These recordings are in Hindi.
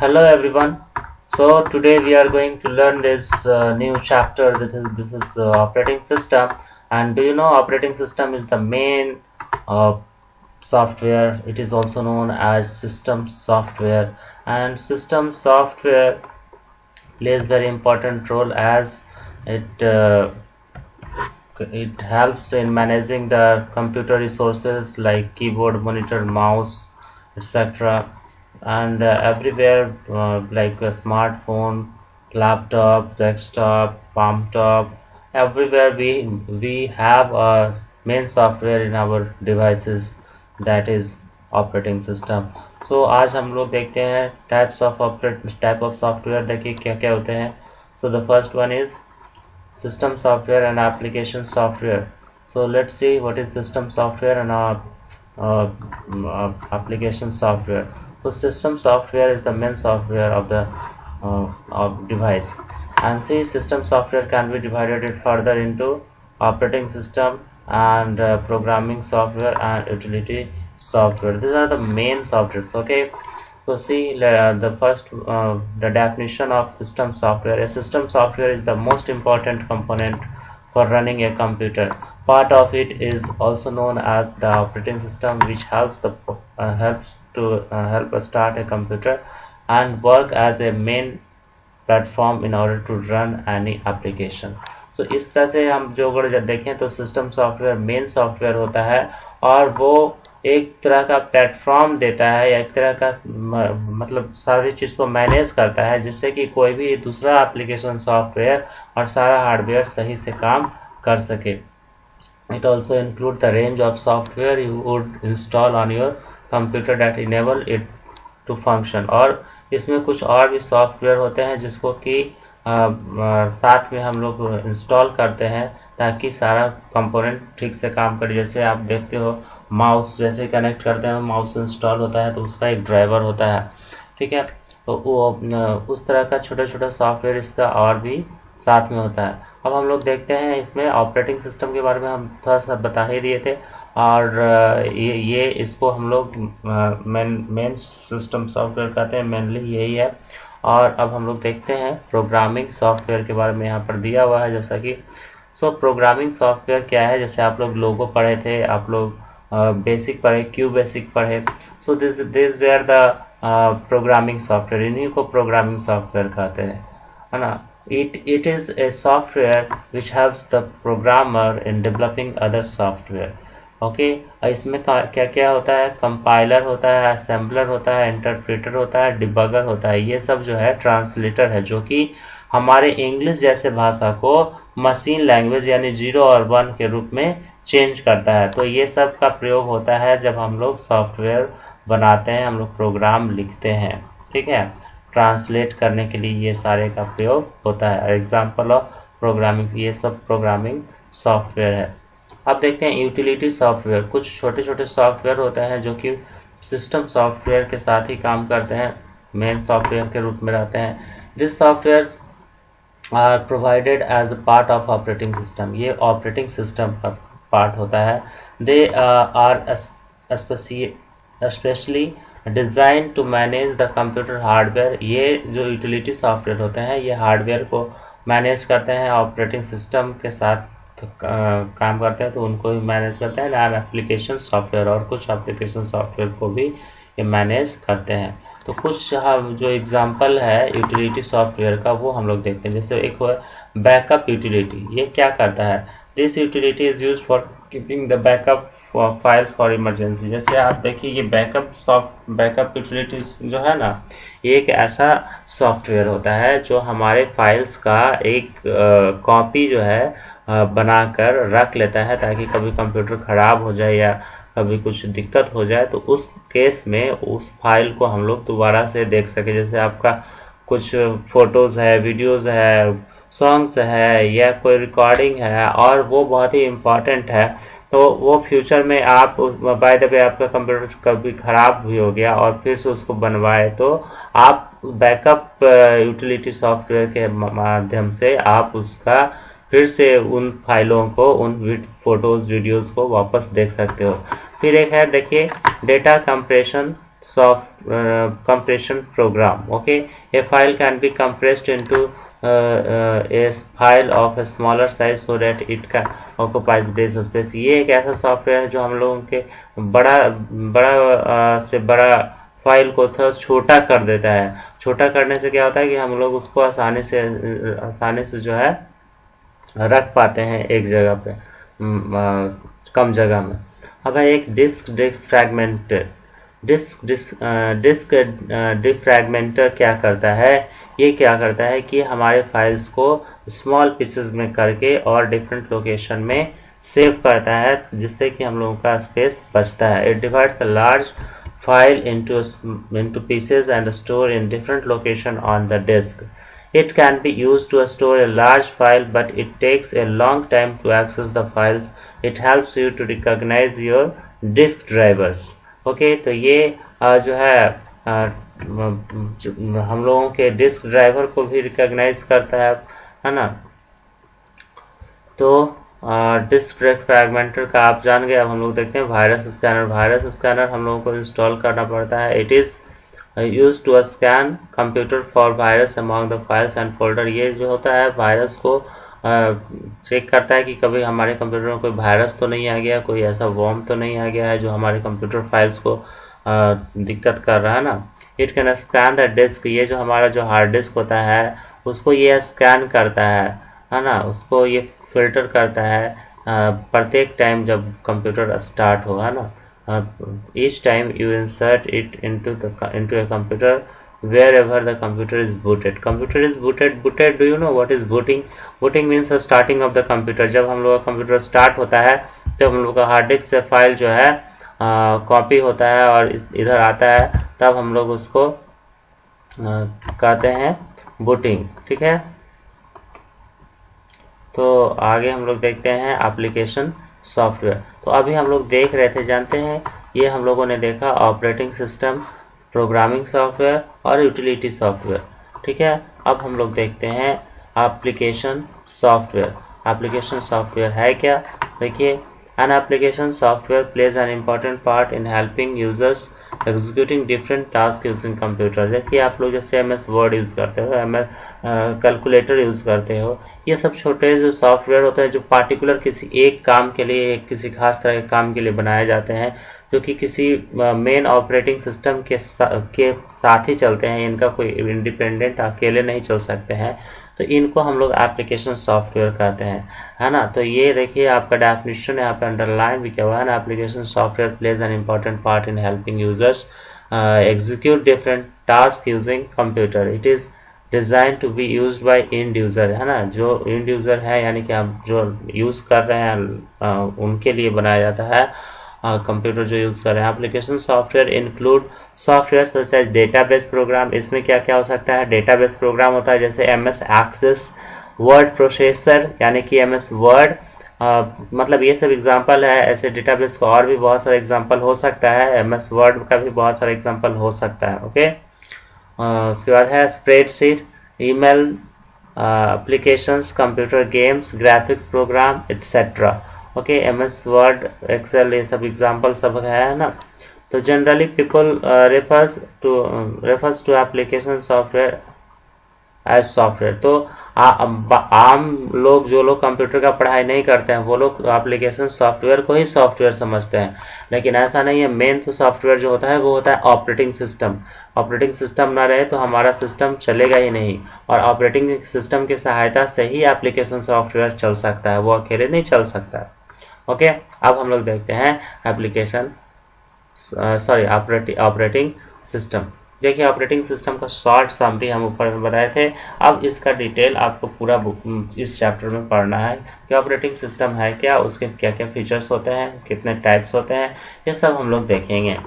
Hello everyone. So today we are going to learn this new chapter. This is operating system, and do you know operating system is the main uh, software. It is also known as system software, and system software plays very important role as it it helps in managing the computer resources like keyboard, monitor, mouse, etc. And everywhere like a smartphone, laptop, desktop, palm top, everywhere we have a main software in our devices, that is operating system. So आज हम लोग देखते हैं टाइप ऑफ सॉफ्टवेयर देखिए क्या क्या होते हैं. So the first one is system software and application software. So let's see what is system software and application software. So system software is the main software of the of device, and see system software can be divided it further into operating system and programming software and utility software. These are the main softwares. Okay, so see the first the definition of system software. A system software is the most important component for running a computer. Part of it is also known as the operating system, which help us start a computer and work as a main platform in order to run any application. So इस तरह से हम जो अगर जब देखें तो सिस्टम सॉफ्टवेयर मेन सॉफ्टवेयर होता है, और वो एक तरह का प्लेटफॉर्म देता है या एक तरह का मतलब सारी चीज़ को मैनेज करता है, जिससे कि कोई भी दूसरा एप्लीकेशन सॉफ्टवेयर और सारा हार्डवेयर सही से काम कर सके. It also include the range of software you would install on your computer that enable it to function. और इसमें कुछ और भी सॉफ्टवेयर होते हैं जिसको कि साथ में हम लोग इंस्टॉल करते हैं ताकि सारा कंपोनेंट ठीक से काम करे. जैसे आप देखते हो माउस जैसे कनेक्ट करते हैं, माउस इंस्टॉल होता है तो उसका एक ड्राइवर होता है, ठीक है. तो वो उस तरह का छोटा छोटा सॉफ्टवेयर इसका और भी साथ में होता है. अब हम लोग देखते हैं इसमें ऑपरेटिंग सिस्टम के बारे में हम थोड़ा सा बता ही दिए थे, और ये इसको हम लोग मेन सिस्टम सॉफ्टवेयर कहते हैं, मेनली यही है. और अब हम लोग देखते हैं प्रोग्रामिंग सॉफ्टवेयर के बारे में. यहाँ पर दिया हुआ है जैसा कि प्रोग्रामिंग सॉफ्टवेयर क्या है. जैसे आप लोग लोगो पढ़े थे, आप लोग बेसिक पढ़े, क्यू बेसिक पढ़े. So this where the programming software, इन्हीं को प्रोग्रामिंग सॉफ्टवेयर कहते हैं, है ना. It is a software which helps the programmer in developing other software. Okay इसमें क्या क्या होता है, कंपाइलर होता है, असेंबलर होता है, इंटरप्रेटर होता है, डिबगर होता है. ये सब जो है ट्रांसलेटर है, जो कि हमारे इंग्लिश जैसे भाषा को मशीन लैंग्वेज यानी 0 और 1 के रूप में चेंज करता है. तो ये सब का प्रयोग होता है जब हम लोग सॉफ्टवेयर बनाते हैं, हम लोग प्रोग्राम लिखते हैं, ठीक है. ट्रांसलेट करने के लिए ये सारे का प्रयोग होता है. एग्जाम्पल ऑफ प्रोग्रामिंग, ये सब प्रोग्रामिंग सॉफ्टवेयर है. अब देखते हैं यूटिलिटी सॉफ्टवेयर. कुछ छोटे छोटे सॉफ्टवेयर होते हैं जो कि सिस्टम सॉफ्टवेयर के साथ ही काम करते हैं, मेन सॉफ्टवेयर के रूप में रहते हैं. This software are provided as a part of operating system. ये ऑपरेटिंग सिस्टम का पार्ट होता है. They are specially design to manage the computer hardware. ये जो यूटिलिटी सॉफ्टवेयर होते हैं ये हार्डवेयर को मैनेज करते हैं, ऑपरेटिंग सिस्टम के साथ काम करते हैं तो उनको भी मैनेज करते हैं. और एप्लीकेशन सॉफ्टवेयर और कुछ एप्लीकेशन सॉफ्टवेयर को भी ये मैनेज करते हैं. तो कुछ जो एग्जांपल है यूटिलिटी सॉफ्टवेयर का वो हम लोग देखते हैं. जैसे एक बैकअप यूटिलिटी. ये क्या करता है, this utility is used for keeping the backup files for emergency. जैसे आप देखिए ये बैकअप यूटिलिटी जो है ना, ये एक ऐसा सॉफ्टवेयर होता है जो हमारे फाइल्स का एक कॉपी जो है बनाकर रख लेता है, ताकि कभी कंप्यूटर ख़राब हो जाए या कभी कुछ दिक्कत हो जाए तो उस केस में उस फाइल को हम लोग दोबारा से देख सके. जैसे आपका कुछ फ़ोटोज़ है, वीडियोज़ है, सॉन्ग्स है या कोई रिकॉर्डिंग है और वो बहुत ही इम्पॉर्टेंट है, तो वो फ्यूचर में आप बाय द वे आपका कंप्यूटर कभी ख़राब भी हो गया और फिर से उसको बनवाए तो आप बैकअप यूटिलिटी सॉफ्टवेयर के माध्यम से आप उसका फिर से उन फाइलों को, उन फोटोज़ वीडियोज़ को वापस देख सकते हो. फिर एक है देखिए data compression compression program. Okay, a file can be compressed into a file of a smaller size so that it can occupies less space. ये एक ऐसा सॉफ्टवेयर है जो हम लोगों के बड़ा बड़ा से बड़ा फाइल को थोड़ा छोटा कर देता है। छोटा करने से क्या होता है कि हम लोग उसको आसानी से जो है रख पाते हैं एक जगह पे, कम जगह में। अब है एक डिस्क डिफ्रैगमेंटर। डिस्क डिफ्रैगमेंटर क्या करता है? ये क्या करता है कि हमारे फाइल्स को स्मॉल पीसेस में करके और डिफरेंट लोकेशन में सेव करता है, जिससे कि हम लोगों का स्पेस बचता है। It divides the large file into pieces and store in different location on the disk. It can be used to store a large file, but it takes a long time to access the files. It helps you to recognize your disk drivers. Okay, तो ये जो है हम लोगों के डिस्क ड्राइवर को भी रिकॉग्नाइज करता है ना। तो डिस्क फ्रैगमेंटर का आप जान गए। अब हम लोग देखते हैं वायरस स्कैनर। वायरस स्कैनर हम लोगों को इंस्टॉल करना पड़ता है। It is use to scan computer for virus among the files and folder. ये जो होता है वायरस को चेक करता है कि कभी हमारे कंप्यूटर में कोई वायरस तो नहीं आ गया, कोई ऐसा वॉर्म तो नहीं आ गया है जो हमारे कंप्यूटर फाइल्स को दिक्कत कर रहा है ना। It can scan the disk. ये जो हमारा जो हार्ड डिस्क होता है उसको ये स्कैन करता है ना, उसको ये फिल्टर करता है प्रत्येक टाइम जब कंप्यूटर स्टार्ट हो, है ना। Each time you insert it into a computer wherever the computer is booted. Computer is booted. Do you know what is booting? Booting means the starting of the computer. जब हम लोग का कंप्यूटर स्टार्ट होता है तो हम लोग का हार्ड डिस्क से फाइल जो है कॉपी होता है और इधर आता है, तब हम लोग उसको कहते हैं बूटिंग। ठीक है, तो आगे हम लोग देखते हैं एप्लीकेशन सॉफ्टवेयर। तो अभी हम लोग देख रहे थे, जानते हैं, ये हम लोगों ने देखा ऑपरेटिंग सिस्टम, प्रोग्रामिंग सॉफ्टवेयर और यूटिलिटी सॉफ्टवेयर। ठीक है, अब हम लोग देखते हैं एप्लीकेशन सॉफ्टवेयर। एप्लीकेशन सॉफ्टवेयर है क्या? देखिए, an application software plays an important part in helping users executing different task using computer. देखिए, आप लोग जैसे एमएस वर्ड यूज़ करते हो, एमएस कैलकुलेटर यूज़ करते हो, ये सब छोटे जो सॉफ्टवेयर होते हैं जो पार्टिकुलर किसी एक काम के लिए, किसी खास तरह के काम के लिए बनाए जाते हैं, जो कि किसी मेन ऑपरेटिंग सिस्टम के साथ ही चलते हैं। इनका कोई इंडिपेंडेंट अकेले नहीं चल सकते हैं, तो इनको हम लोग एप्लीकेशन सॉफ्टवेयर कहते हैं, है ना। तो ये देखिए आपका डेफिनेशन यहाँ पे अंडरलाइन भी क्या हुआ है ना। Application software plays an important part in helping users execute different task using computer. It is design to be used by end user, है ना। जो एंड यूज़र है यानी कि आप जो यूज़ कर रहे हैं उनके लिए बनाया जाता है कंप्यूटर जो यूज़ कर रहे हैं। Application software include software such as database program. इसमें क्या क्या हो सकता है? डेटाबेस प्रोग्राम होता है जैसे एमएस एक्सेस, वर्ड प्रोसेसर यानी कि एमएस वर्ड, मतलब ये सब एग्जांपल है। ऐसे डेटाबेस का और भी बहुत सारा एग्जांपल हो सकता है, एमएस वर्ड का भी बहुत सारा एग्जांपल हो सकता है। ओके, उसके बाद है spreadsheet, email applications, computer games, graphics program etcetera. Okay, MS Word, Excel, ये सब एग्जांपल सब है ना। तो generally people refers to application software as software. तो आम लोग, जो लोग कंप्यूटर का पढ़ाई नहीं करते हैं, वो लोग एप्लीकेशन सॉफ्टवेयर को ही सॉफ्टवेयर समझते हैं, लेकिन ऐसा नहीं है। मेन तो सॉफ्टवेयर जो होता है वो होता है ऑपरेटिंग सिस्टम। ऑपरेटिंग सिस्टम ना रहे तो हमारा सिस्टम चलेगा ही नहीं, और ऑपरेटिंग सिस्टम की सहायता से ही एप्लीकेशन सॉफ्टवेयर चल सकता है, वो अकेले नहीं चल सकता है। ओके, अब हम लोग देखते हैं ऑपरेटिंग सिस्टम। देखिए, ऑपरेटिंग सिस्टम का शॉर्ट समरी हम ऊपर में बताए थे। अब इसका डिटेल आपको पूरा इस चैप्टर में पढ़ना है कि ऑपरेटिंग सिस्टम है क्या, उसके क्या क्या फीचर्स होते हैं, कितने टाइप्स होते हैं, ये सब हम लोग देखेंगे।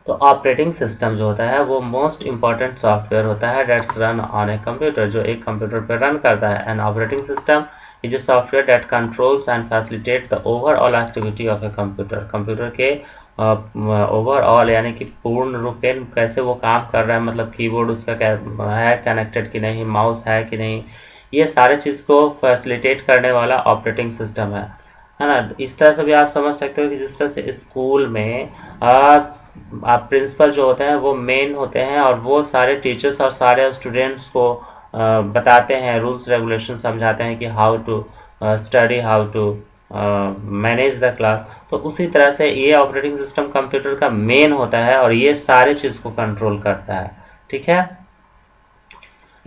तो ऑपरेटिंग सिस्टम जो होता है वो मोस्ट इंपॉर्टेंट सॉफ्टवेयर होता है that's run on a computer, जो एक कंप्यूटर पर रन करता है। An operating system is a software that controls and facilitate the overall activity of a computer. Computer के ओवरऑल यानी कि पूर्ण रूपेण कैसे वो काम कर रहा है, मतलब कीबोर्ड उसका है कनेक्टेड कि नहीं, माउस है कि नहीं, ये सारे चीज़ को फैसिलिटेट करने वाला ऑपरेटिंग सिस्टम है है ना। इस तरह से भी आप समझ सकते हो कि जिस तरह से स्कूल में आप प्रिंसिपल जो होते हैं वो मेन होते हैं और वो सारे टीचर्स और सारे स्टूडेंट्स को बताते हैं, रूल्स रेगुलेशन समझाते हैं कि how to study, how to manage the class. तो उसी तरह से ये ऑपरेटिंग सिस्टम कंप्यूटर का मेन होता है और ये सारे चीज को कंट्रोल करता है। ठीक है।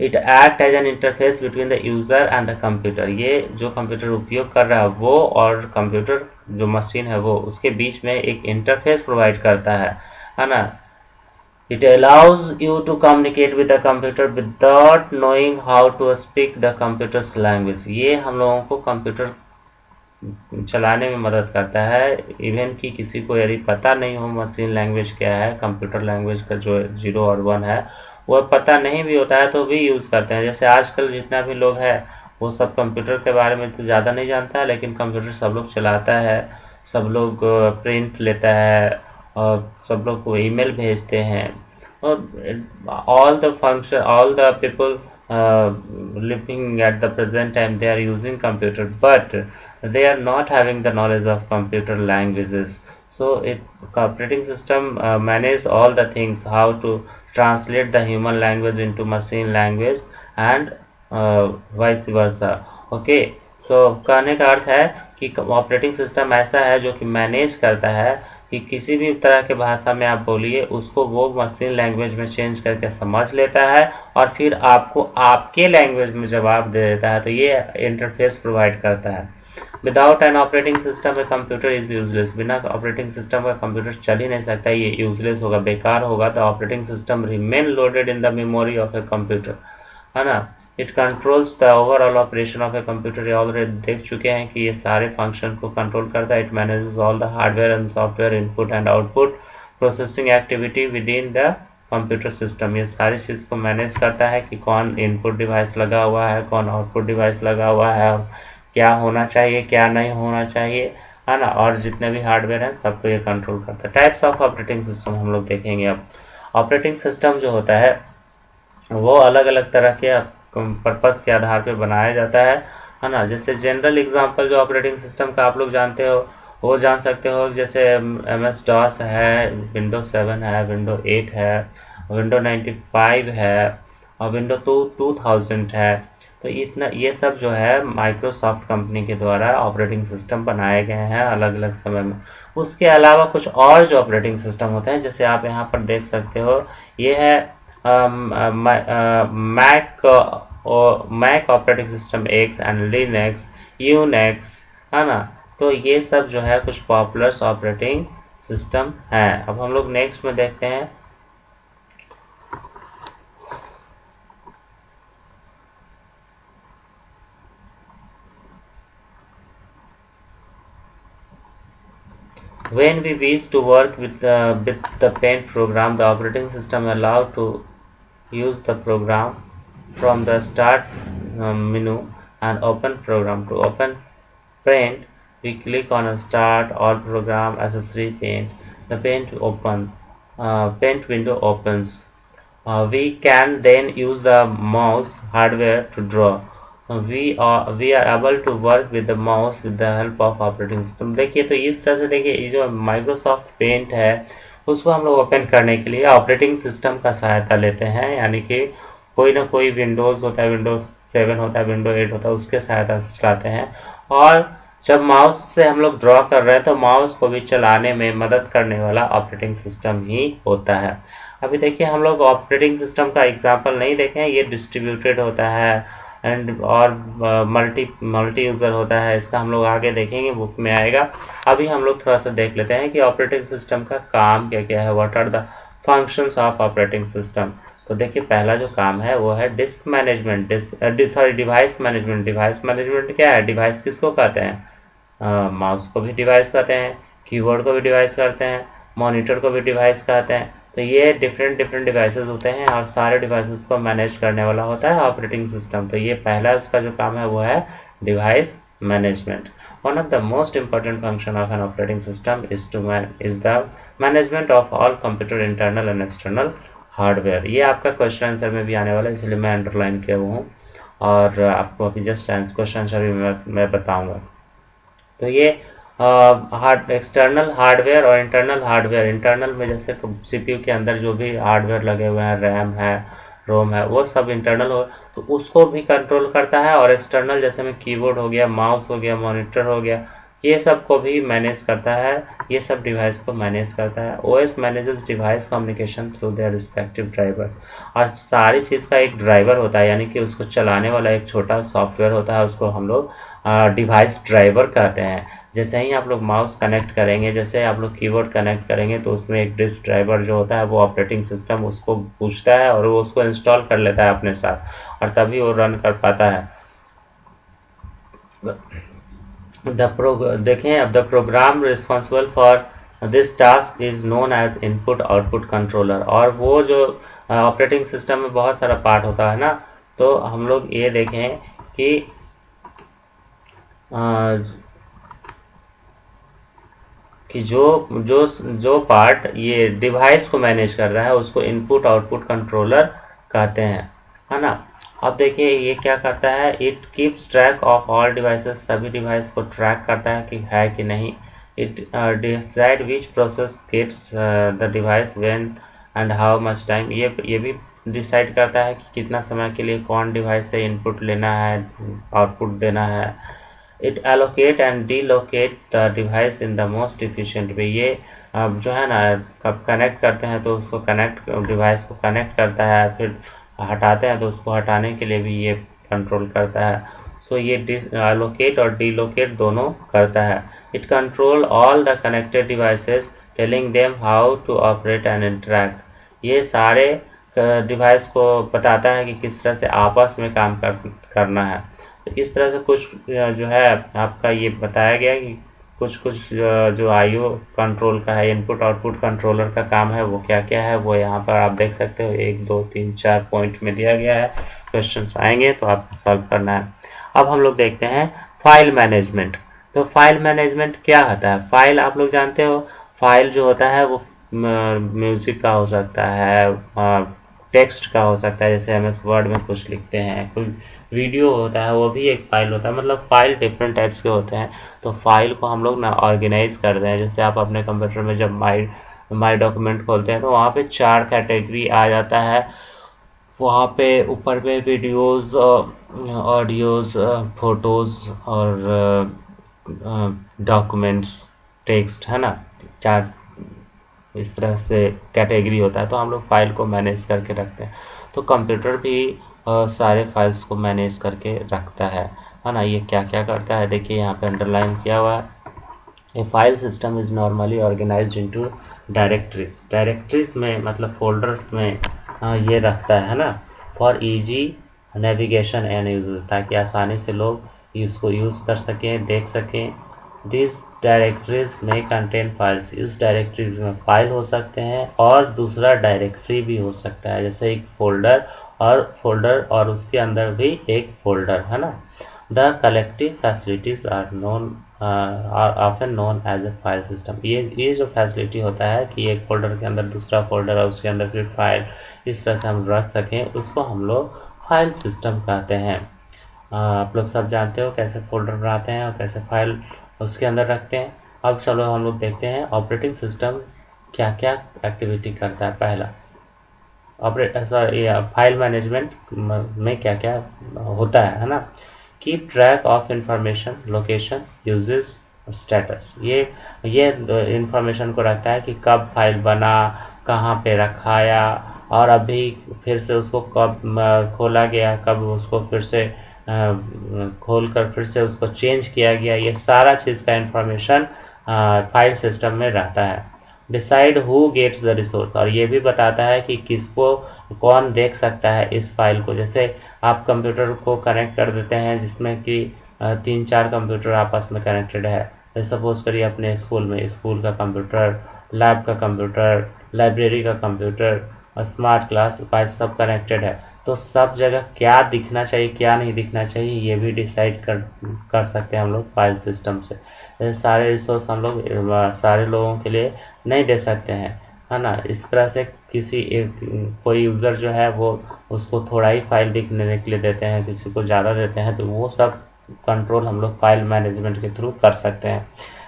It act as an interface between the user and the computer. ये जो कंप्यूटर उपयोग कर रहा है वो और कंप्यूटर जो मशीन है वो, उसके बीच में एक इंटरफेस प्रोवाइड करता है ना। It allows you to communicate with the computer without knowing how to speak the computer's language। ये हम लोगों को कंप्यूटर चलाने में मदद करता है। इवन कि किसी को यदि पता नहीं हो मशीन लैंग्वेज क्या है, कंप्यूटर लैंग्वेज का जो 0 और 1 है वो पता नहीं भी होता है तो भी यूज़ करते हैं। जैसे आजकल जितना भी लोग है वो सब कंप्यूटर के बारे में तो ज़्यादा नहीं जानता है, लेकिन कंप्यूटर सब लोग चलाता है, सब लोग प्रिंट लेता है और सब लोग को ईमेल भेजते हैं। और all the function, all the people living at the present time, they are using computer, but they are not having the knowledge of computer languages. So operating system manage all the things, how to translate the human language into machine language and vice versa. Okay, so कहने का अर्थ है कि ऑपरेटिंग सिस्टम ऐसा है जो कि मैनेज करता है कि किसी भी तरह के भाषा में आप बोलिए उसको वो मशीन लैंग्वेज में चेंज करके समझ लेता है और फिर आपको आपके लैंग्वेज में जवाब दे देता है। तो ये इंटरफेस प्रोवाइड करता है। Without an operating system a computer is useless. बिना ऑपरेटिंग सिस्टम का कंप्यूटर चल ही नहीं सकता, ये यूजलेस होगा, बेकार होगा। तो operating system remain loaded in the memory of a computer, है ना। It controls the overall operation of a computer. ये ऑलरेडी देख चुके हैं कि ये सारे फंक्शन को कंट्रोल करता है। It manages all the hardware and software input and output processing activity with in the computer system. ये सारी चीज़ को मैनेज करता है कि कौन इनपुट डिवाइस लगा हुआ है, कौन आउटपुट डिवाइस लगा हुआ है, क्या होना चाहिए क्या नहीं होना चाहिए, है ना। और जितने भी हार्डवेयर हैं सबको ये कंट्रोल करता है। टाइप्स ऑफ ऑपरेटिंग सिस्टम हम लोग देखेंगे अब। ऑपरेटिंग सिस्टम जो होता है वो अलग अलग तरह के पर्पस के आधार पे बनाया जाता है ना। जैसे जनरल एग्जांपल जो ऑपरेटिंग सिस्टम का आप लोग जानते हो वो जान सकते हो, जैसे MS DOS है, Windows 7 है, Windows 8 है, Windows 95 है और Windows 2000 है। तो इतना ये सब जो है माइक्रोसॉफ्ट कंपनी के द्वारा ऑपरेटिंग सिस्टम बनाए गए हैं अलग अलग समय में। उसके अलावा कुछ और जो ऑपरेटिंग सिस्टम होते हैं जैसे आप यहाँ पर देख सकते हो, ये है Mac operating system X and Linux, Unix, है ना। तो ये सब जो है कुछ पॉपुलर ऑपरेटिंग सिस्टम है। अब हम लोग नेक्स्ट में देखते हैं। When we wish to work with the Paint program, the operating system allows to use the program from the start menu and open program. To open Paint, we click on Start, All Program, Accessory, Paint. The Paint window opens. We can then use the mouse hardware to draw. We are able to work with the mouse with the help of operating system. देखिए तो इस तरह से देखिए ये जो माइक्रोसॉफ्ट पेंट है उसको हम लोग ओपन करने के लिए ऑपरेटिंग सिस्टम का सहायता लेते हैं। यानी कि कोई ना कोई विंडोज़ होता है, Windows 7 होता है, Windows 8 होता है, उसके सहायता से चलाते हैं। और जब माउस से हम लोग ड्रॉ कर रहे हैं तो माउस को भी चलाने में मदद करने वाला ऑपरेटिंग सिस्टम ही होता है। अभी देखिए हम लोग ऑपरेटिंग सिस्टम का एग्जाम्पल नहीं देखें, ये डिस्ट्रीब्यूटेड होता है एंड और मल्टी यूज़र होता है। इसका हम लोग आगे देखेंगे, बुक में आएगा। अभी हम लोग थोड़ा सा देख लेते हैं कि ऑपरेटिंग सिस्टम का काम क्या क्या है, what are the functions of operating system. तो देखिए पहला जो काम है वो है disk management, device management. Device management क्या है? डिवाइस किसको कहते हैं? माउस को भी डिवाइस कहते हैं, कीबोर्ड को भी डिवाइस कहते हैं, मॉनिटर को भी डिवाइस कहते हैं। तो ये डिफरेंट डिवाइसेस होते हैं और सारे डिवाइसेस को मैनेज करने वाला होता है ऑपरेटिंग सिस्टम। तो ये पहला उसका जो काम है वो है device management. One of the most important function of N operating system is the management of all computer internal and external hardware. ये आपका क्वेश्चन आंसर में भी आने वाला है, इसलिए मैं अंडरलाइन किया हुआ हूँ और आपको अभी जस्ट क्वेश्चन आंसर भी मैं बताऊँगा। तो ये एक्सटर्नल हार्डवेयर और इंटरनल हार्डवेयर, इंटरनल में जैसे सीपीयू के अंदर जो भी हार्डवेयर लगे हुए हैं, रैम है, रोम है, वो सब इंटरनल हो तो उसको भी कंट्रोल करता है। और एक्सटर्नल जैसे में कीबोर्ड हो गया, माउस हो गया, मॉनिटर हो गया, ये सब को भी मैनेज करता है, ये सब डिवाइस को मैनेज करता है। OS manages device communication through their respective drivers. और सारी चीज़ का एक ड्राइवर होता है, यानी कि उसको चलाने वाला एक छोटा सॉफ्टवेयर होता है, उसको हम लोग डिवाइस ड्राइवर कहते हैं। जैसे ही आप लोग माउस कनेक्ट करेंगे, जैसे आप लोग कीबोर्ड कनेक्ट करेंगे, तो उसमें एक डिस्क ड्राइवर जो होता है वो ऑपरेटिंग सिस्टम उसको पूछता है और वो उसको इंस्टॉल कर लेता है अपने साथ, और तभी वो रन कर पाता है। देखें अब, the program responsible for this task is known as input output controller. और वो जो ऑपरेटिंग सिस्टम में बहुत सारा पार्ट होता है ना, तो हम लोग ये देखें कि जो पार्ट ये डिवाइस को मैनेज कर रहा है उसको इनपुट आउटपुट कंट्रोलर कहते हैं, है ना। अब देखिए ये क्या करता है, it keeps track of all devices, सभी डिवाइस को ट्रैक करता है कि है कि नहीं। It decide which process gets the device when and how much time, ये भी डिसाइड करता है कि कितना समय के लिए कौन डिवाइस से इनपुट लेना है, आउटपुट देना है। It allocate and deallocate the device in the most efficient way. ये अब जो है ना, कब कनेक्ट करते हैं तो उसको डिवाइस को कनेक्ट करता है, फिर हटाते हैं तो उसको हटाने के लिए भी ये कंट्रोल करता है। सो ये एलोकेट और डीलोकेट दोनों करता है। It control all the connected devices telling them how to operate and interact. ये सारे डिवाइस को बताता है कि किस तरह से आपस में काम करना है। तो इस तरह से कुछ जो है आपका ये बताया गया कि कुछ जो आईओ कंट्रोल का है, इनपुट आउटपुट कंट्रोलर का काम है, वो क्या क्या है, वो यहाँ पर आप देख सकते हो। 1 2 3 4 पॉइंट में दिया गया है। क्वेश्चंस आएंगे तो आपको सॉल्व करना है। अब हम लोग देखते हैं फाइल मैनेजमेंट। तो फाइल मैनेजमेंट क्या होता है? फाइल आप लोग जानते हो, फाइल जो होता है वो म्यूजिक का हो सकता है, टेक्स्ट का हो सकता है, जैसे MS वर्ड में कुछ लिखते हैं, कोई वीडियो होता है वो भी एक फाइल होता है। मतलब फाइल डिफरेंट टाइप्स के होते हैं। तो फाइल को हम लोग ना ऑर्गेनाइज करते हैं। जैसे आप अपने कंप्यूटर में जब माई डॉक्यूमेंट खोलते हैं तो वहाँ पे 4 कैटेगरी आ जाता है। वहाँ पे ऊपर पे वीडियोस, ऑडियोज, फोटोज और डॉक्यूमेंट्स, टेक्स्ट, है ना। 4 इस तरह से कैटेगरी होता है। तो हम लोग फाइल को मैनेज करके रखते हैं। तो कंप्यूटर भी सारे फाइल्स को मैनेज करके रखता है ना। ये क्या क्या करता है देखिए यहाँ पे अंडरलाइन किया हुआ है। A file system is normally organised into directories. Directories में मतलब फोल्डर्स में ये रखता है ना, for easy navigation and use, ताकि आसानी से लोग इसको यूज़ कर सकें, देख सकें। दिस डायरेक्टरीज में कंटेन फाइल्स, इस डायरेक्टरीज में फाइल हो सकते हैं और दूसरा डायरेक्टरी भी हो सकता है, जैसे एक फोल्डर और उसके अंदर भी एक फोल्डर, है ना। The collective facilities are often known as a file system. ये जो फैसिलिटी होता है कि एक फोल्डर के अंदर दूसरा फोल्डर और उसके अंदर फिर फाइल, इस तरह से हम रख सकें, उसको हम लोग फाइल सिस्टम कहते हैं। आप लोग सब जानते हो कैसे फोल्डर बनाते हैं और कैसे फाइल उसके अंदर रखते हैं। अब चलो हम लोग देखते हैं ऑपरेटिंग सिस्टम क्या क्या एक्टिविटी करता है। पहला फाइल मैनेजमेंट में क्या क्या होता है ना। Keep track of information, location, uses, status. ये इंफॉर्मेशन को रखता है कि कब फाइल बना, कहाँ पे रखाया, और अभी फिर से उसको कब खोला गया, कब उसको फिर से खोल कर फिर से उसको चेंज किया गया। ये सारा चीज़ का इंफॉर्मेशन फाइल सिस्टम में रहता है। Decide who gets the resource, और ये भी बताता है कि किसको कौन देख सकता है इस फाइल को। जैसे आप कंप्यूटर को कनेक्ट कर देते हैं जिसमें कि 3-4 कंप्यूटर आपस में कनेक्टेड है। जैसे सपोज करिए अपने स्कूल में, स्कूल का कंप्यूटर, लैब का कंप्यूटर, लाइब्रेरी का कंप्यूटर और स्मार्ट क्लास सब कनेक्टेड है। तो सब जगह क्या दिखना चाहिए, क्या नहीं दिखना चाहिए, ये भी डिसाइड कर सकते हैं हम लोग फाइल सिस्टम से। जैसे सारे रिसोर्स हम लोग सारे लोगों के लिए नहीं दे सकते हैं, है ना। इस तरह से कोई यूज़र जो है वो उसको थोड़ा ही फाइल दिखने के लिए देते हैं, किसी को ज़्यादा देते हैं, तो वो सब कंट्रोल हम लोग फाइल मैनेजमेंट के थ्रू कर सकते हैं।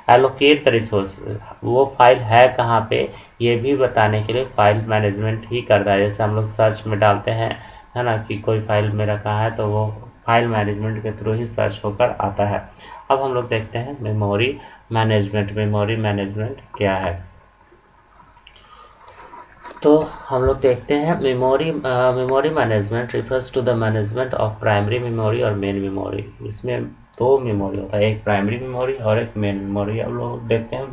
एलोकेट द रिसोर्स, वो फाइल है कहाँ पे ये भी बताने के लिए फाइल मैनेजमेंट ही करता है। जैसे हम लोग सर्च में डालते हैं, है ना, कि कोई फाइल मेरा कहाँ है, तो वो फाइल मैनेजमेंट के थ्रू ही सर्च होकर आता है। अब हम लोग देखते हैं मेमोरी मैनेजमेंट। मेमोरी मैनेजमेंट क्या है, तो हम लोग देखते हैं memory management refers to the management of primary memory और मेन मेमोरी। इसमें दो मेमोरी होता है, एक प्राइमरी मेमोरी और एक मेन मेमोरी। अब लोग देखते हैं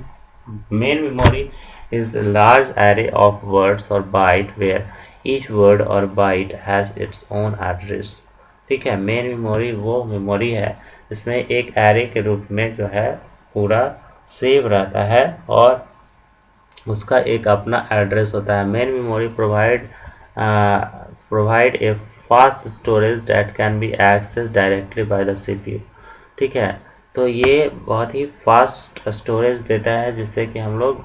main memory is large array of words और बाइट वेयर ईच वर्ड और byte has its own address. ठीक है, मेन मेमोरी वो मेमोरी है जिसमें एक एरे के रूप में जो है पूरा सेव रहता है और उसका एक अपना एड्रेस होता है। Main memory provide a fast storage that can be access directly by the CPU. ठीक है, तो ये बहुत ही फास्ट स्टोरेज देता है जिससे कि हम लोग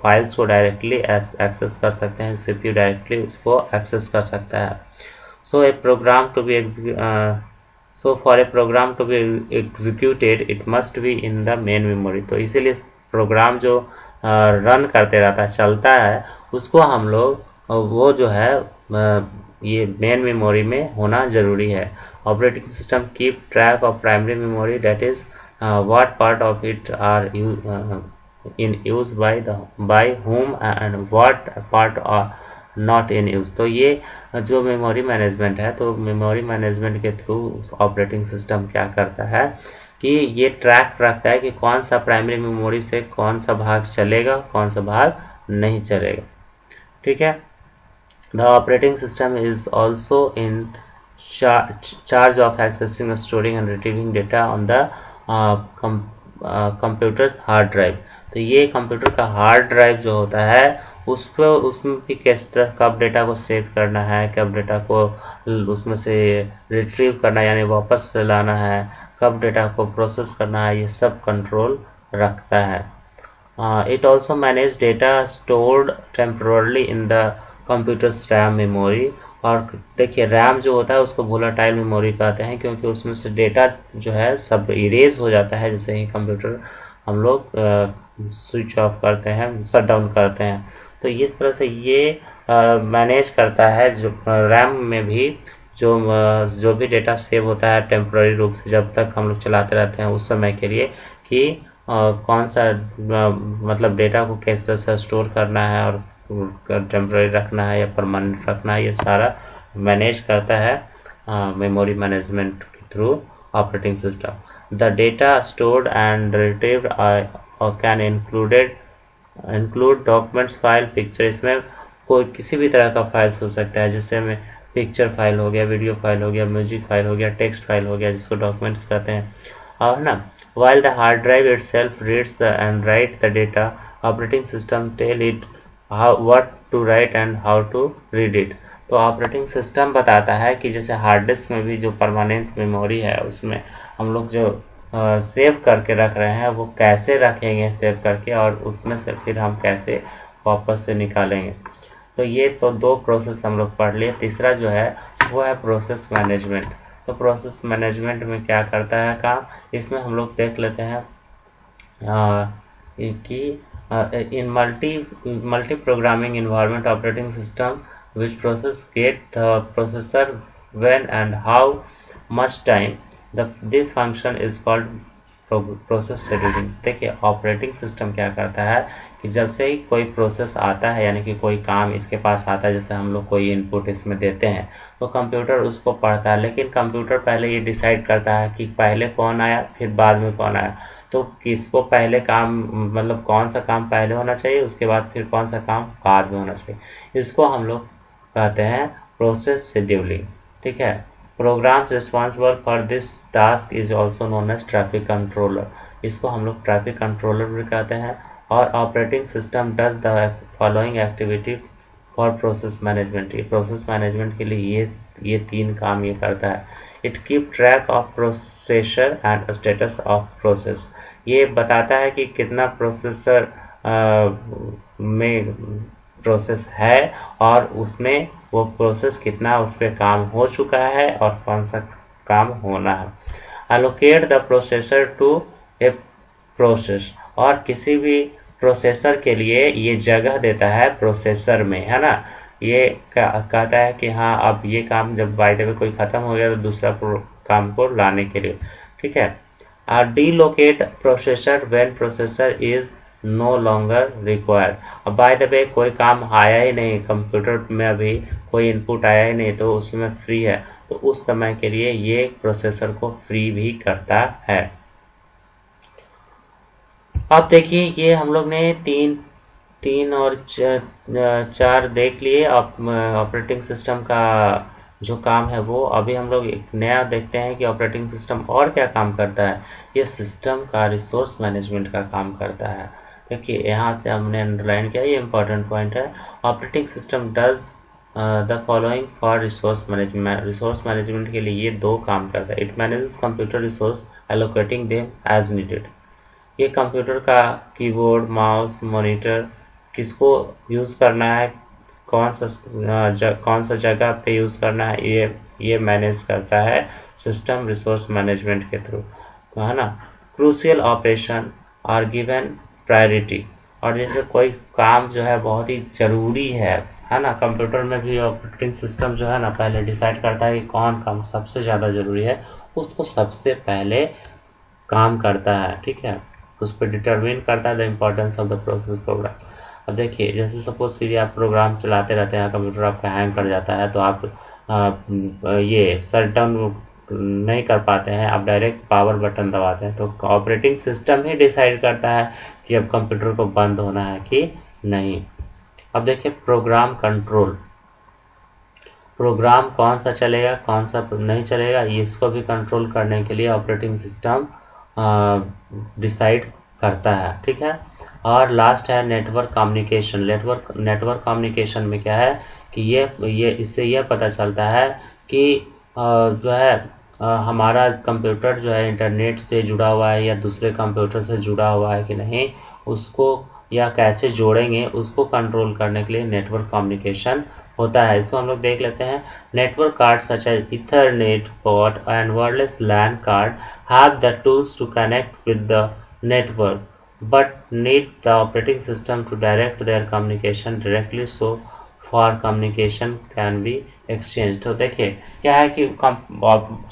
फाइल्स को डायरेक्टली एक्सेस कर सकते हैं, सीपीयू डायरेक्टली उसको एक्सेस कर सकता है। So a program to be for a program to be executed it must be in the main memory. तो इसीलिए प्रोग्राम जो रन करते रहता है, चलता है, उसको हम लोग वो जो है ये मेन मेमोरी में होना जरूरी है। Operating system keep track of primary memory, that is what part of it are in use by whom and what part are not in use. तो ये जो मेमोरी मैनेजमेंट है, तो मेमोरी मैनेजमेंट के थ्रू ऑपरेटिंग सिस्टम क्या करता है कि ये ट्रैक रखता है कि कौन सा प्राइमरी मेमोरी से कौन सा भाग चलेगा, कौन सा भाग नहीं चलेगा। ठीक है, the operating system is also in charge of accessing, storing and retrieving data on the computers hard drive. तो ये कंप्यूटर का हार्ड ड्राइव जो होता है उसमें भी किस तरह कब डेटा को सेव करना है, कब डेटा को उसमें से रिट्रीव करना यानी वापस लाना है, कब डेटा को प्रोसेस करना है, ये सब कंट्रोल रखता है। It also manage data stored temporarily in the computers RAM memory. और देखिए रैम जो होता है उसको वोलेटाइल मेमोरी कहते हैं क्योंकि उसमें से डेटा जो है सब इरेज हो जाता है जैसे ही कंप्यूटर हम लोग स्विच ऑफ करते हैं, शट डाउन करते हैं। तो इस तरह से ये मैनेज करता है जो रैम में भी जो भी डेटा सेव होता है टेम्पररी रूप से जब तक हम लोग चलाते रहते हैं उस समय के लिए कि कौन सा मतलब डेटा को किस तरह से स्टोर करना है और टेम्पररी रखना है या परमानेंट रखना है, ये सारा मैनेज करता है मेमोरी मैनेजमेंट के through operating system. The data stored and retrieved can include documents, file, picture. इसमें कोई किसी भी तरह का फाइल्स हो सकता है, जैसे में पिक्चर फाइल हो गया, वीडियो फाइल हो गया, म्यूजिक फाइल हो गया, टेक्स्ट फाइल हो गया, जिसको डॉक्यूमेंट्स कहते हैं। और ना while the hard drive itself reads and write the data, operating system tell it what to write and how to read it। तो ऑपरेटिंग सिस्टम बताता है कि जैसे हार्ड डिस्क में भी जो परमानेंट मेमोरी है उसमें हम लोग जो सेव करके रख रहे हैं वो कैसे रखेंगे सेव करके और उसमें से फिर हम कैसे वापस से निकालेंगे। तो ये तो दो प्रोसेस हम लोग पढ़ लिए। तीसरा जो है वो है प्रोसेस मैनेजमेंट। तो प्रोसेस मैनेजमेंट में क्या करता है काम, इसमें हम लोग देख लेते हैं कि in multi programming environment operating system which process get the processor when and how much time this function is called process scheduling. देखिए ऑपरेटिंग सिस्टम क्या करता है कि जब से ही कोई प्रोसेस आता है यानी कि कोई काम इसके पास आता है, जैसे हम लोग कोई इनपुट इसमें देते हैं तो कंप्यूटर उसको पढ़ता है, लेकिन कंप्यूटर पहले ये डिसाइड करता है कि पहले कौन आया फिर बाद में कौन आया। तो किसको पहले काम मतलब कौन सा काम पहले होना चाहिए उसके बाद फिर कौन सा काम बाद में होना चाहिए, इसको हम लोग कहते हैं प्रोसेस शेड्यूलिंग। ठीक है, programs responsible for this task is also known as traffic controller. इसको हम लोग ट्रैफिक कंट्रोलर भी कहते हैं। और operating system does the following activity for process management. ये प्रोसेस मैनेजमेंट के लिए ये तीन काम ये करता है। It keep track of processor and status of process. ये बताता है कि कितना प्रोसेसर में प्रोसेस है और उसमें वो प्रोसेस कितना उस पर काम हो चुका है और कौन सा काम होना है। allocate the processor to a process, और किसी भी प्रोसेसर के लिए ये जगह देता है प्रोसेसर में, है ना। ये कहता है कि हाँ अब ये काम जब बाय द वे कोई ख़त्म हो गया तो दूसरा काम को लाने के लिए, ठीक है। Deallocate processor when processor is no longer required. अब बाय द वे कोई काम आया ही नहीं, कंप्यूटर में अभी कोई इनपुट आया ही नहीं, तो उस समय फ्री है, तो उस समय के लिए ये प्रोसेसर को फ्री भी करता है। अब देखिए ये हम लोग ने तीन और चार देख लिए ऑपरेटिंग सिस्टम का जो काम है वो। अभी हम लोग एक नया देखते हैं कि ऑपरेटिंग सिस्टम और क्या काम करता है। ये सिस्टम का रिसोर्स मैनेजमेंट का काम करता है। देखिए यहाँ से हमने अंडरलाइन किया, ये इंपॉर्टेंट पॉइंट है। Operating system does the following for resource management. Resource management के लिए ये दो काम करता है। It manages computer resource allocating them as needed. ये कंप्यूटर का कीबोर्ड, माउस, मॉनिटर किसको यूज़ करना है, कौन सा जगह पे यूज़ करना है, ये मैनेज करता है सिस्टम रिसोर्स मैनेजमेंट के थ्रू, है ना। Crucial operation are given priority, और जैसे कोई काम जो है बहुत ही ज़रूरी है ना, कंप्यूटर में भी ऑपरेटिंग सिस्टम जो है ना पहले डिसाइड करता है कि कौन काम सबसे ज़्यादा ज़रूरी है, उसको सबसे पहले काम करता है, ठीक है। उस पर डिटरमिन करता है the importance of the process program. अब देखिए जैसे सपोज फिर आप प्रोग्राम चलाते रहते हैं, कंप्यूटर आपका हैंग कर जाता है, तो आप ये शट डाउन नहीं कर पाते हैं, आप डायरेक्ट पावर बटन दबाते हैं, तो ऑपरेटिंग सिस्टम ही डिसाइड करता है कि अब कंप्यूटर को बंद होना है कि नहीं। अब देखिए प्रोग्राम कंट्रोल, प्रोग्राम कौन सा चलेगा कौन सा नहीं चलेगा, इसको भी कंट्रोल करने के लिए ऑपरेटिंग सिस्टम डिसाइड करता है, ठीक है। और लास्ट है नेटवर्क कम्युनिकेशन। नेटवर्क कम्युनिकेशन में क्या है कि ये इससे यह पता चलता है कि जो है हमारा कंप्यूटर जो है इंटरनेट से जुड़ा हुआ है या दूसरे कंप्यूटर से जुड़ा हुआ है कि नहीं, उसको या कैसे जोड़ेंगे उसको कंट्रोल करने के लिए नेटवर्क कम्युनिकेशन होता है। इसको हम लोग देख लेते हैं। Network card such as ethernet port and wireless LAN card have the tools to connect with the network but need the operating system to direct their communication directly, so for communication can be exchanged। तो देखिए क्या है कि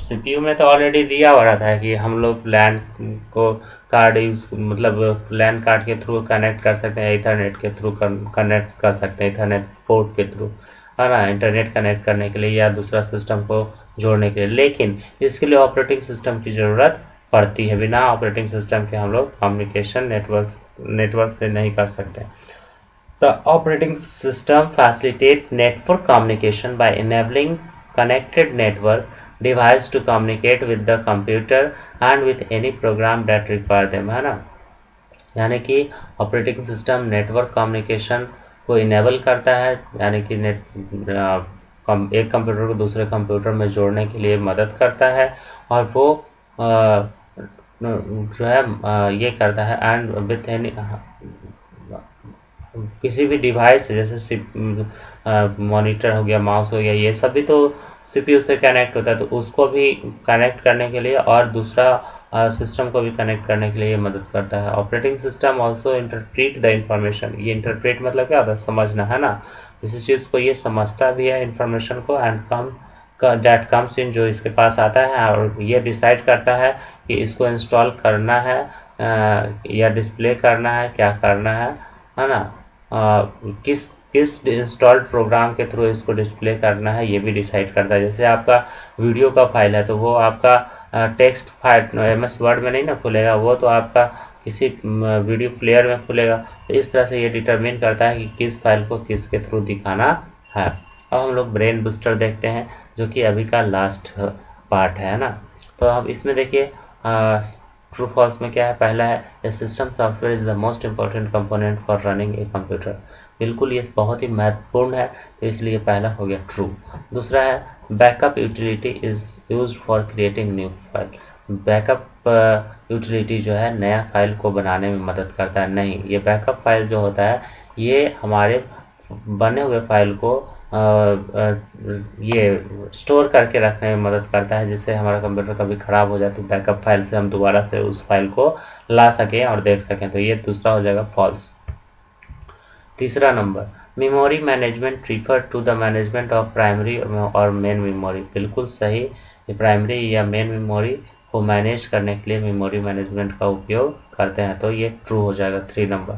CPU में तो ऑलरेडी दिया हुआ रहता है कि हम लोग लैन को कार्ड यूज मतलब लैन कार्ड के थ्रू कनेक्ट कर सकते हैं, इथरनेट के थ्रू कनेक्ट कर सकते हैं, इथरनेट पोर्ट के थ्रू, है ना, इंटरनेट कनेक्ट करने के लिए या दूसरा सिस्टम को जोड़ने के लिए। लेकिन इसके लिए ऑपरेटिंग सिस्टम की ज़रूरत पड़ती है। बिना ऑपरेटिंग सिस्टम के हम लोग कम्युनिकेशन नेटवर्क से नहीं कर सकते। The operating system facilitate network communication by enabling connected network device to communicate with the computer and with any program that require them, है ना। यानी कि ऑपरेटिंग सिस्टम नेटवर्क कम्युनिकेशन को इनेबल करता है, यानी कि एक कंप्यूटर को दूसरे कंप्यूटर में जोड़ने के लिए मदद करता है, और वो जो है ये करता है एंड विथ एनी किसी भी डिवाइस जैसे मॉनिटर हो गया, माउस हो गया, ये सब भी तो CPU से कनेक्ट होता है, तो उसको भी कनेक्ट करने के लिए और दूसरा सिस्टम को भी कनेक्ट करने के लिए मदद करता है। Operating system also interpret the information. ये इंटरप्रेट मतलब क्या होता है, समझना, है ना। किसी चीज़ को ये समझता भी है इंफॉर्मेशन को, एंड डेट कम्स इन जो इसके पास आता है, और ये डिसाइड करता है कि इसको इंस्टॉल करना है या डिस्प्ले करना है, क्या करना है ना, किस इंस्टॉल्ड प्रोग्राम के थ्रू इसको डिस्प्ले करना है, ये भी डिसाइड करता है। जैसे आपका वीडियो का फाइल है तो वो आपका टेक्स्ट फाइल MS वर्ड में नहीं ना खुलेगा, वो तो आपका किसी वीडियो प्लेयर में खुलेगा। तो इस तरह से ये डिटरमिन करता है कि किस फाइल को किसके थ्रू दिखाना है। अब हम लोग ब्रेन बूस्टर देखते हैं जो कि अभी का लास्ट पार्ट है ना। तो अब इसमें देखिए ट्रू फॉल्स में क्या है। पहला है a system software is the most important component for running a computer. बिल्कुल ये बहुत ही महत्वपूर्ण है, तो इसलिए पहला हो गया ट्रू। दूसरा है backup utility is used for creating new file. Backup utility जो है नया फाइल को बनाने में मदद करता है। नहीं, ये बैकअप फाइल जो होता है ये हमारे बने हुए फाइल को ये स्टोर करके रखने में मदद करता है, जिससे हमारा कंप्यूटर कभी ख़राब हो जाए तो बैकअप फाइल से हम दोबारा से उस फाइल को ला सकें और देख सकें। तो ये दूसरा हो जाएगा फॉल्स। तीसरा number, memory management refer to the management of primary और मेन मेमोरी। बिल्कुल सही, प्राइमरी या मेन मेमोरी को मैनेज करने के लिए मेमोरी मैनेजमेंट का उपयोग करते हैं। तो ये ट्रू हो जाएगा 3 number.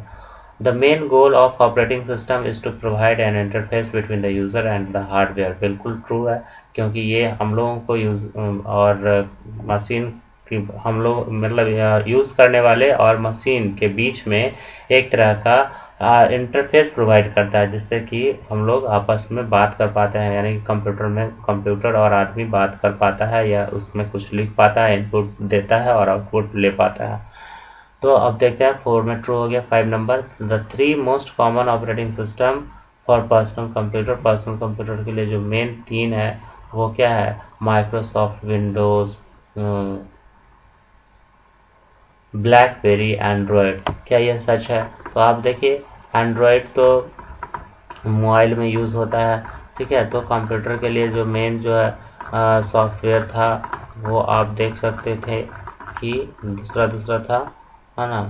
The main goal of operating system is to provide an interface between the user and the hardware. बिल्कुल ट्रू है, क्योंकि ये हम लोगों को यूज और मशीन की हम लोग मतलब यूज करने वाले और मशीन के बीच में एक तरह का इंटरफेस प्रोवाइड करता है, जिससे कि हम लोग आपस में बात कर पाते हैं, यानी कि कंप्यूटर और आदमी बात कर पाता है या उसमें कुछ लिख पाता है, इनपुट देता है और आउटपुट ले पाता है। तो अब देखते हैं 4 में ट्रू हो गया। 5 number, the 3 most common operating system for personal computer. Personal computer के लिए जो मेन 3 है वो क्या है? Microsoft Windows, blackberry, Android. क्या यह सच है? तो आप देखिए, एंड्रॉयड तो मोबाइल में यूज़ होता है, ठीक है। तो कंप्यूटर के लिए जो मेन जो है सॉफ्टवेयर था वो आप देख सकते थे कि दूसरा था, है ना।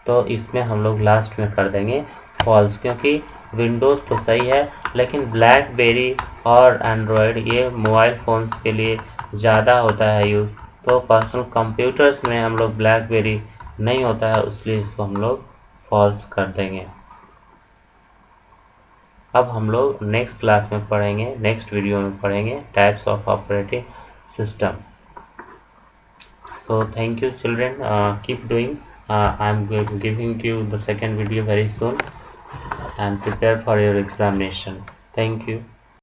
तो इसमें हम लोग लास्ट में कर देंगे फॉल्स, क्योंकि विंडोज़ तो सही है लेकिन ब्लैकबेरी और एंड्रॉयड ये मोबाइल फ़ोन्स के लिए ज़्यादा होता है यूज़। तो पर्सनल कंप्यूटर्स में हम लोग ब्लैकबेरी नहीं होता है, इसलिए इसको हम लोग फॉल्स कर देंगे। अब हम लोग नेक्स्ट क्लास में पढ़ेंगे, नेक्स्ट वीडियो में पढ़ेंगे types of operating system. So thank you children, keep doing. I'm giving you the second video very soon and prepare for your examination. Thank you.